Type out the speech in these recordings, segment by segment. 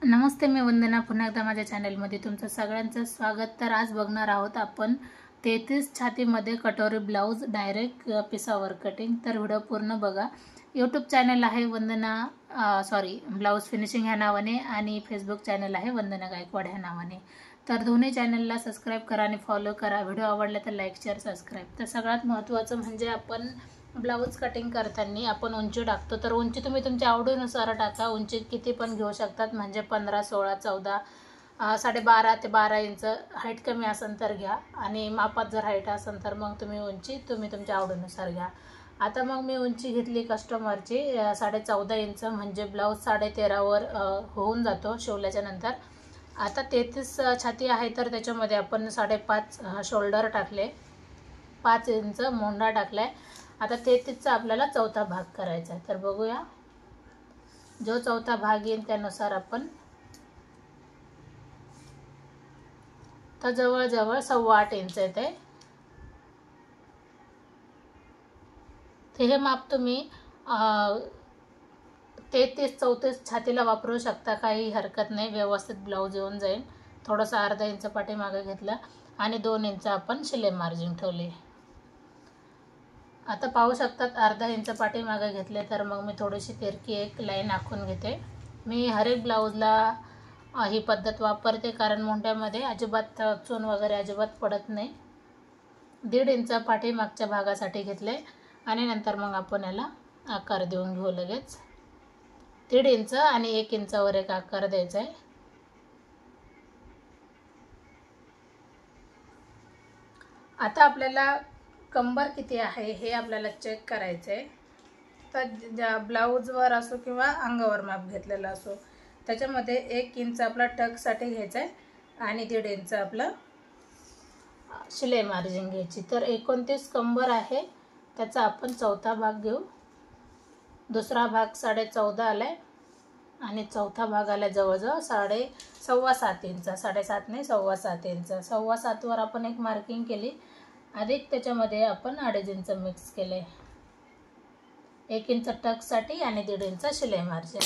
नमस्ते, मी वंदना. पुन्हा एकदा माझ्या चॅनलमध्ये तुमचं सगळ्यांचं स्वागत. तर आज बघणार आहोत आपण 33 छातीमध्ये कटोरी ब्लाऊज डायरेक्ट पिसावर कटिंग. तर व्हिडिओ पूर्ण बघा. यूट्यूब चॅनल आहे वंदना ब्लाऊज फिनिशिंग ह्या नावाने आणि फेसबुक चॅनल आहे वंदना गायकवाड ह्या नावाने. तर दोन्ही चॅनलला सबस्क्राईब करा आणि फॉलो करा. व्हिडिओ आवडला तर लाईक शेअर सबस्क्राईब. तर सगळ्यात महत्त्वाचं म्हणजे आपण ब्लाऊज कटिंग करताना आपण उंची टाकतो. तर उंची तुम्ही तुमच्या आवडीनुसार टाका. उंची किती पण घेऊ शकतात, म्हणजे 15, 16, 14, 12.5 ते 12 इंच. हाईट कमी असेल तर घ्या आणि मापात जर हाईट असेल तर मग तुम्ही उंची तुमच्या आवडीनुसार घ्या. आता मग मी उंची घेतली कस्टमरची 14.5 इंच, म्हणजे ब्लाऊज 13.5वर होऊन जातो शिवल्याच्या नंतर. आता 33 छाती आहे तर त्याच्यामध्ये आपण 5.5 शोल्डर टाकले, 5 इंच मोंढा टाकलाय. आता 33चा आपल्याला चौथा भाग करायचा आहे. तर बघूया, जो चौथा भाग येईल त्यानुसार आपण तर जवळजवळ 8.25 इंच येते. हे माप तुम्ही 33-34 छातीला वापरू शकता, काही हरकत नाही. व्यवस्थित ब्लाऊज येऊन जाईल. थोडंसं अर्धा इंच पाठीमागे घेतलं आणि 2 इंच आपण शिलाई मार्जिन ठेवले. आता पाहू शकतात अर्धा इंच पाठीमागे घेतले तर मग मी थोडीशी तिरकी एक लाईन आखून घेते. मी हर एक ब्लाऊजला ही पद्धत वापरते, कारण मोंढ्यामध्ये अजिबात चून वगैरे अजिबात पडत नाही. 1.5 इंच पाठीमागच्या भागासाठी घेतले आणि नंतर मग आपण याला आकार देऊन घेऊ लगेच. 1.5 इंच आणि 1 इंचावर एक आकार द्यायचा आहे. आता आपल्याला कंबर किती आहे हे आपल्याला चेक करायचं आहे. तर ब्लाऊजवर असो किंवा अंगावर माप घेतलेला असो, त्याच्यामध्ये 1 इंच आपला टक्ससाठी घ्यायचा आहे आणि 1.5 इंच आपला शिलाई मार्जिन घ्यायची. तर 29 कंबर आहे, त्याचा आपण चौथा भाग घेऊ. दुसरा भाग 14.5 आलाय आणि चौथा भाग आला जवळजवळ 7.5 इंच. 7.5 नाही, 7.25 इंच. 7.25वर आपण एक मार्किंग केली, अधिक त्याच्यामध्ये आपण 2.5 इंच मिक्स केले. 1 इंच टक्ससाठी आणि 1.5 इंच शिलाई मार्जिन.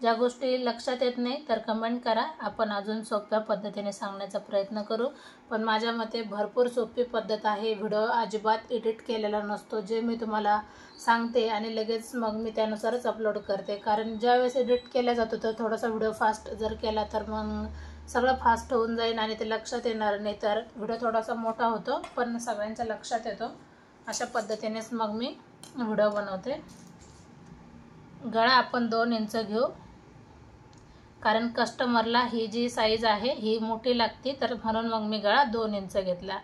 ज्या गोष्टी लक्षात येत नाही तर कमेंट करा, आपण अजून सोप्या पद्धतीने सांगण्याचा प्रयत्न करू. पण माझ्या मते भरपूर सोपी पद्धत आहे. व्हिडिओ अजिबात एडिट केलेला नसतो. जे मी तुम्हाला सांगते आणि लगेच मग मी त्यानुसारच अपलोड करते, कारण ज्यावेळेस एडिट केला जातो तर थोडासा व्हिडिओ फास्ट जर केला तर मग सगळं फास्ट होऊन जाईल आणि ते लक्षात येणार नाही. तर व्हिडिओ थोडासा मोठा होतो पण सगळ्यांच्या लक्षात येतो. अशा पद्धतीनेच मग मी व्हिडिओ बनवते. गळा आपण 2 इंच घेऊ, कारण कस्टमरला ही जी साईज आहे ही मोठी लागते, तर म्हणून मग मी गळा 2 इंच घेतला.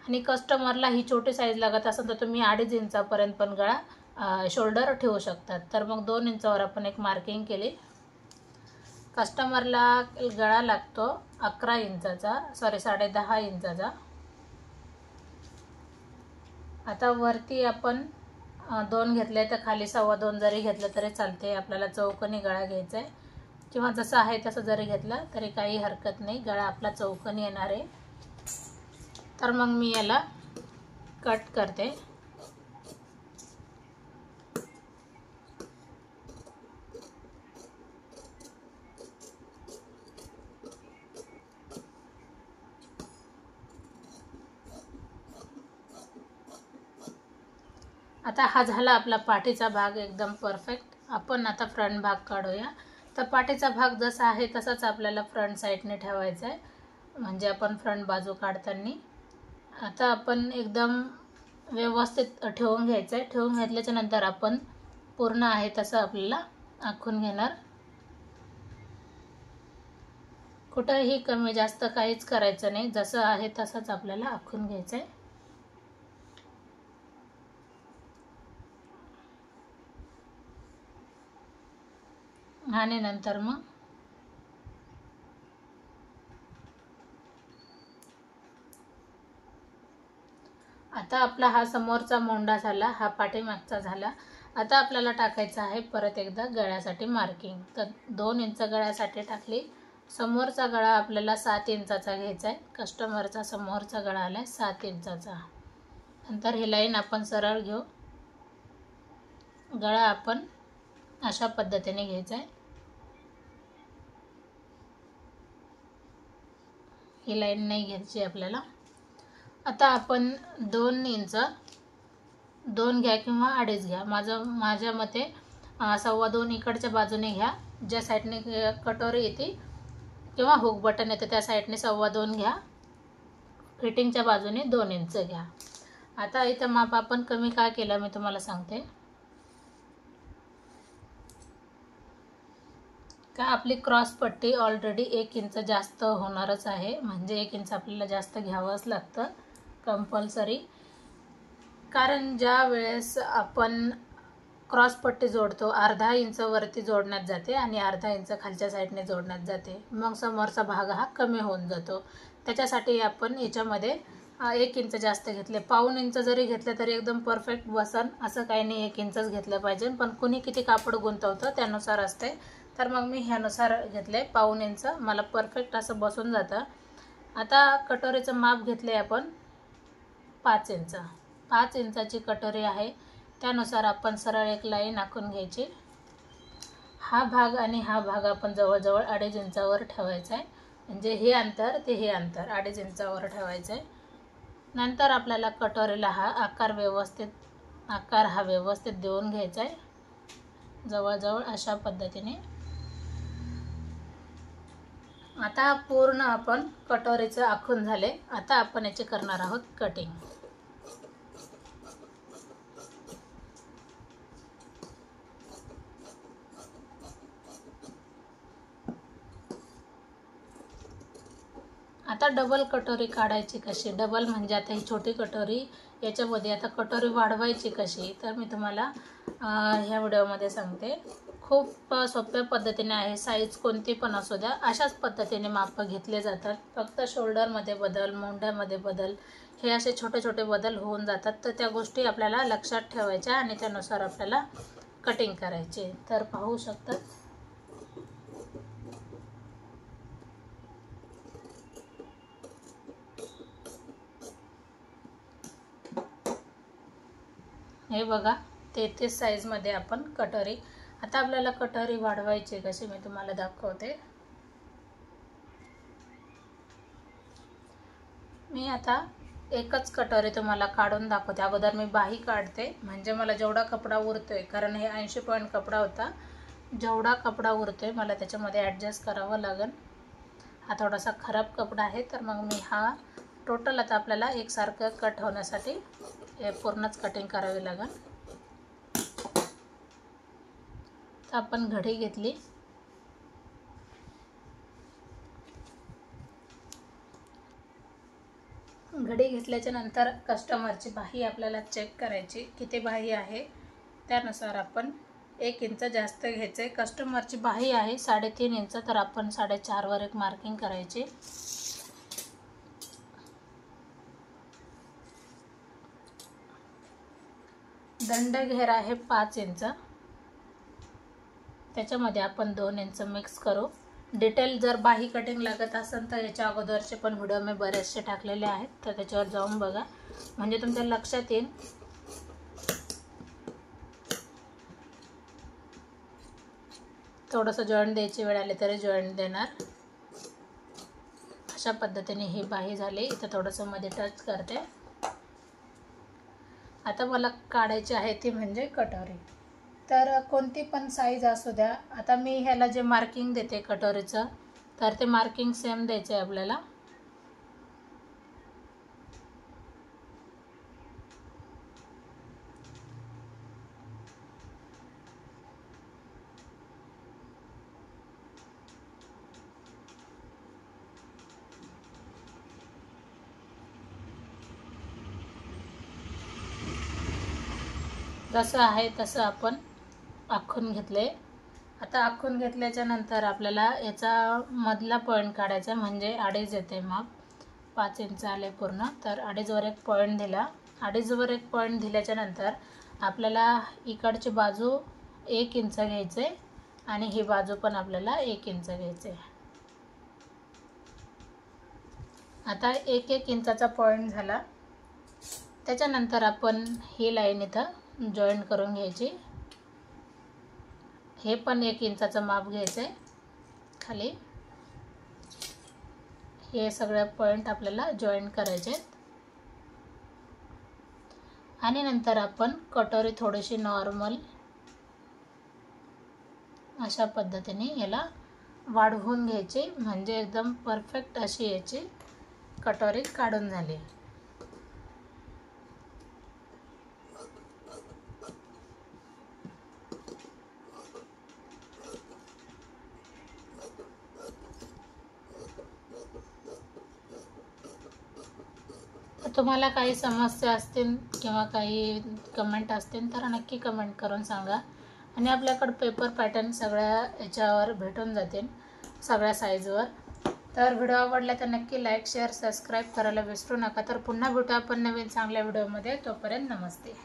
आणि कस्टमरला ही छोटी साईज लागत असेल तर तुम्ही 2.5 इंचापर्यंत पण गळा शोल्डर ठेवू शकतात. तर मग 2 इंचावर आपण एक मार्किंग केली. कस्टमरला गळा लागतो 11 इंचाचा, 10.5 इंचाचा. आता वरती आपण 2 घेतले तर खाली 2.25 जरी घेतलं तरी चालते. आपल्याला चौकोनी गळा घ्यायचा आहे, किंवा जसं आहे तसं जरी घेतलं तरी काही हरकत नाही. गळा आपला चौकोनी येणार आहे. तर मग मी याला कट करते. आता हा झाला आपला पाठीचा भाग एकदम परफेक्ट. आपण आता फ्रंट भाग काढूया. तर पाठीचा भाग जसा आहे तसाच आपल्याला फ्रंट साईडने ठेवायचा आहे, म्हणजे आपण फ्रंट बाजू काढताना. आता आपण एकदम व्यवस्थित ठेवून घ्यायचं आहे. ठेवून घेतल्याच्या नंतर आपण पूर्ण आहे तसं आपल्याला आखून घेणार. कुठंही कमी जास्त काहीच करायचं नाही, जसं आहे तसंच आपल्याला आखून घ्यायचं आहे. आणि नंतर मग आता आपला हा समोरचा मोंढा झाला, हा पाठीमागचा झाला. आता आपल्याला टाकायचं आहे परत एकदा गळ्यासाठी मार्किंग. तर 2 इंच गळ्यासाठी टाकली. समोरचा गळा आपल्याला 7 इंचाचा घ्यायचा आहे. कस्टमरचा समोरचा गळा आला 7 इंचाचा. नंतर ही लाईन आपण सरळ घेऊ. गळा आपण अशा पद्धतीने घ्यायचा आहे. ही लाईन नाही घ्यायची आपल्याला. आता आपण 2 इंच 2 घ्या किंवा 2.5 घ्या. माझ्या मते 2.25 इकडच्या बाजूने घ्या, ज्या साईडने कटोरी येते किंवा हुक बटन येते त्या साईडने 2.25 घ्या. फिटिंगच्या बाजूने 2 इंच घ्या. आता इथं माप आपण कमी का केलं मी तुम्हाला सांगते. का आपली क्रॉस पट्टी ऑलरेडी 1 इंच जास्त होणारच आहे, म्हणजे 1 इंच आपल्याला जास्त घ्यावंच लागतं कंपल्सरी. कारण ज्या वेळेस आपण क्रॉस पट्टी जोडतो अर्धा इंच वरती जोडण्यात जाते आणि अर्धा इंच खालच्या साईडने जोडण्यात जाते, मग समोरचा भाग हा कमी होऊन जातो. त्याच्यासाठी आपण याच्यामध्ये 1 इंच जास्त घेतले. पाऊण इंच जरी घेतले तरी एकदम परफेक्ट बसन असं काही नाही, 1 इंचच घेतलं पाहिजे. पण कुणी किती कापड गुंतवतं त्यानुसार असते, तर मग मी ह्यानुसार घेतले पाऊण इंच, मला परफेक्ट असं बसून जातं. आता कटोरीचं माप घेतले आपण 5 इंच. 5 इंचाची कटोरी आहे, त्यानुसार आपण सरळ एक लाईन आखून घ्यायची. हा भाग आणि हा भाग आपण जवळजवळ 2.5 इंचावर ठेवायचा आहे, म्हणजे हे अंतर ते हे अंतर 2.5 इंचावर ठेवायचं आहे. नंतर आपल्याला कटोरीला हा आकार व्यवस्थित देऊन घ्यायचा आहे, जवळजवळ अशा पद्धतीने. आता पूर्ण आपण कटोरीचं आखून झाले. आता आपण याचे करणार आहोत कटिंग. आता डबल कटोरी काढायची कशी, डबल म्हणजे आता ही छोटी कटोरी, याच्यामध्ये आता कटोरी वाढवायची कशी, तर मी तुम्हाला ह्या व्हिडिओमध्ये सांगते. खूप सोप्या पद्धतीने आहे. साईज कोणती पण असू द्या, अशाच पद्धतीने माप घेतले जातात. फक्त शोल्डरमध्ये बदल, मोंढ्यामध्ये बदल, हे असे छोटे छोटे बदल होऊन जातात. तर त्या गोष्टी आपल्याला लक्षात ठेवायच्या आणि त्यानुसार आपल्याला कटिंग करायचे. तर पाहू शकतात हे बघा, 33 साईजमध्ये आपण कटोरी. आता आपल्याला कटोरी वाढवायची कशी मी तुम्हाला दाखवते. मी आता एकच कटोरी तुम्हाला काढून दाखवते. अगोदर मी बाही काढते, म्हणजे मला जेवढा कपडा उरतोय, कारण हे 80 पॉईंट कपडा होता, जेवढा कपडा उरतोय मला त्याच्यामध्ये ॲडजस्ट करावं लागेल. हा थोडासा खराब कपडा आहे, तर मग मी हा टोटल आता आपल्याला एकसारखं कट होण्यासाठी हे पूर्णच कटिंग करावी लागेल. तर आपण घडी घेतली. घडी घेतल्याच्या नंतर कस्टमरची बाही आपल्याला चेक करायची, किती बाही आहे त्यानुसार आपण 1 इंच जास्त घ्यायचे. कस्टमरची बाही आहे 3.5 इंच, तर आपण 4.5 वर एक मार्किंग करायची. दंड घेर आहे 5 इंच, त्याच्यामध्ये आपण 2 इंच मिक्स करू. डिटेल जर बाही कटिंग लागत असेल तर याच्या अगोदरचे पण व्हिडिओ मी बरेचसे टाकलेले आहेत, तर त्याच्यावर जाऊन बघा, म्हणजे तुमच्या लक्षात येईल. थोडंसं जॉईंट द्यायची वेळ आली तरी जॉईंट देणार. अशा पद्धतीने ही बाही झाली. इथं थोडंसं मध्ये टच करते. आता मला काढायची आहे ती म्हणजे कटोरी. तर कोणती पण साईज असू द्या. आता मी ह्याला जे मार्किंग देते कटोरीचं, तर ते मार्किंग सेम द्यायचं आहे आपल्याला. जसं आहे तसं आपण आखून घेतले. आता आखून घेतल्याच्या नंतर आपल्याला याचा मधला पॉईंट काढायचा, म्हणजे 2.5 येते माप. 5 इंच आले पूर्ण, तर 2.5 वर एक पॉईंट दिला. 2.5 वर एक पॉईंट दिल्याच्या नंतर आपल्याला इकडची बाजू 1 इंच घ्यायचे आणि ही बाजू पण आपल्याला 1 इंच घ्यायचे. आता 1-1 इंचाचा पॉईंट झाला. त्याच्यानंतर आपण ही लाईन इथं जॉईंट करून घ्यायची. हे पण 1 इंचाचं माप घ्यायचं आहे खाली. हे सगळे पॉइंट आपल्याला जॉईन करायचे आहेत. आणि नंतर आपण कटोरी थोडीशी नॉर्मल अशा पद्धतीने याला वाढवून घ्यायची, म्हणजे एकदम परफेक्ट अशी याची कटोरी काढून झाली. तुम्हाला काही समस्या असतील किंवा काही कमेंट असतील तर नक्की कमेंट करून सांगा. आणि आपल्याकडे पेपर पॅटर्न सगळ्या याच्यावर भेटून जातील, सगळ्या साईजवर. तर व्हिडिओ आवडला तर नक्की लाईक शेअर सबस्क्राईब करायला विसरू नका. तर पुन्हा भेटू आपण नवीन चांगल्या व्हिडिओमध्ये. तोपर्यंत नमस्ते.